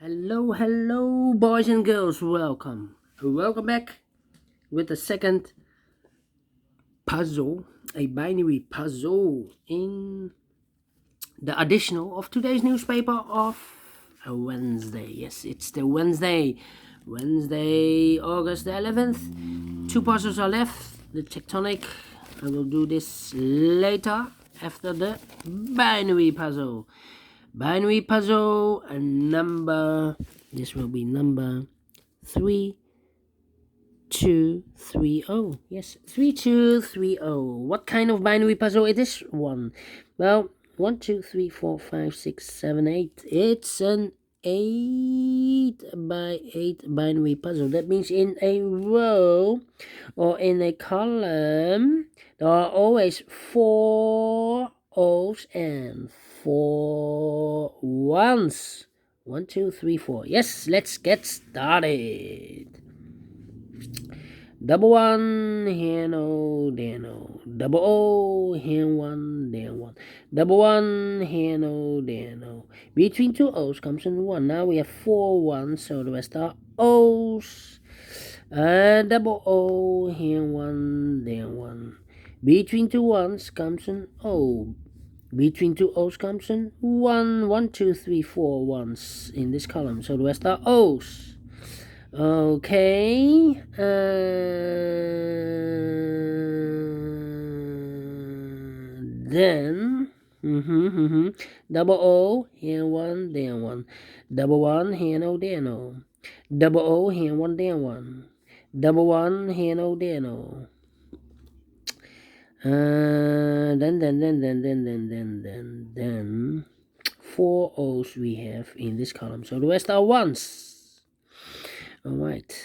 Hello, boys and girls. Welcome back with the second puzzle, a binary puzzle in the additional of today's newspaper of a Wednesday. Yes, it's the Wednesday, August the 11th. Two puzzles are left. The tectonic. I will do this later after the binary puzzle. Binary puzzle and number. This will be number 3230. Yes, 3230. What kind of binary puzzle it is? One. Well, 1, 2, 3, 4, 5, 6, 7, 8. It's an 8 by 8 binary puzzle. That means in a row or in a column, there are always 4 O's and 4 ones. 1, 2, 3, 4. Yes, let's get started. Double one, here no, there no. Double O, here one, there one. Double one, here no, there no. Between two O's comes in one. Now we have 4 ones, so the rest are O's. Double O, here one, there one. Between two ones comes an O. Between two O's comes an 1. 1, 2, 3, 4 ones in this column, so the rest are O's. Okay, then, double O, here one, there one. Double one, here no, there no. Double O, here one, there one. Double one, here no, there no. Then 4 O's we have in this column, so the rest are ones. Alright,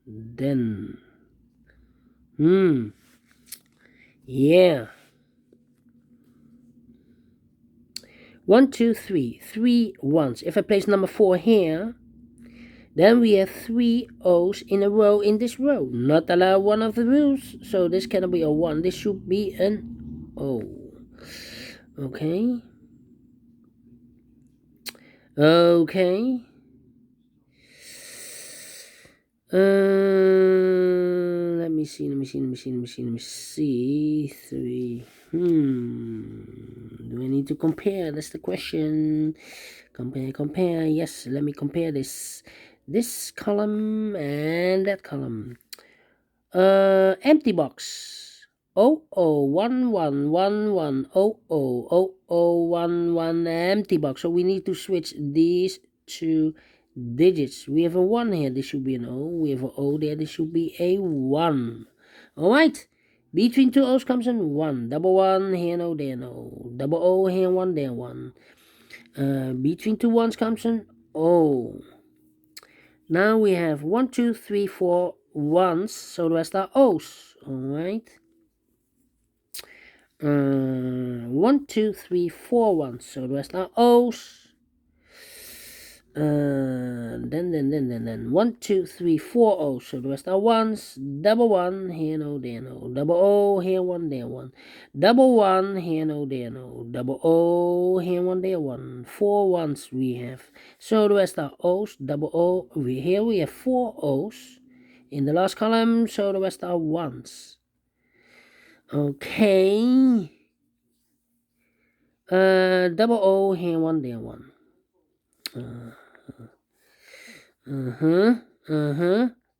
then, yeah. 1, 2, 3, 3 ones. If I place number 4 here, then we have 3 O's in a row in this row. Not allowed one of the rules, so this cannot be a 1. This should be an O. Okay. Okay. Let me see. 3. Do I need to compare? That's the question. Compare. Yes, let me compare this column and that column. Empty box. 1111 0011 empty box. So we need to switch these two digits. We have a 1 here, this should be an O. We have an O there, this should be a 1. Alright, between two O's comes an 1. Double one, here no, there no. Double O, here 1, there 1. Between two ones comes an O. Now we have 1, 2, 3, 4 ones, so the rest are O's. Alright. 1, 2, 3, 4 ones, so the rest are O's. Then 1, 2, 3, 4 O's, so the rest are ones. Double one, here no, there no. Double O, here 1, there 1. Double one, here no, there no. Double O, here 1, there 1. 4 ones we have, so the rest are O's. Double O, here we have 4 O's in the last column, so the rest are ones. Okay. Double O, here 1, there 1.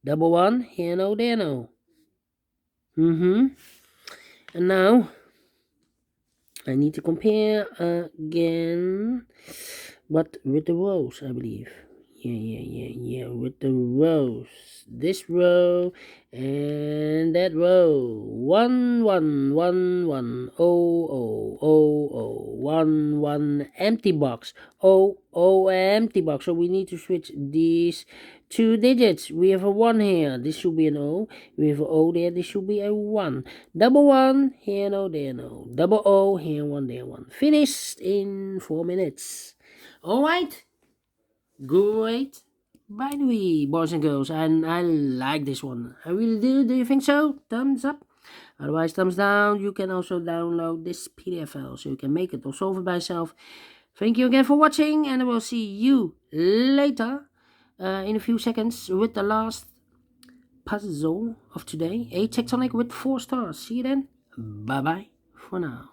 Double one, here no, there no. And now I need to compare again, but with the rows, I believe. Yeah, with the rows. This row and that row. 1 1 1 1 0 1 1 empty box. Empty box. So we need to switch these two digits. We have a 1 here, this should be an O. We have an O there, this should be a 1. Double one, here no, there no. Double O, here 1, there 1. Finished in 4 minutes. Alright. Great binary, boys and girls, and I like this one. I really do. Do you think so? Thumbs up. Otherwise, thumbs down. You can also download this PDF file so you can make it or solve it by yourself. Thank you again for watching, and I will see you later in a few seconds with the last puzzle of today. A tectonic with 4 stars. See you then. Bye bye for now.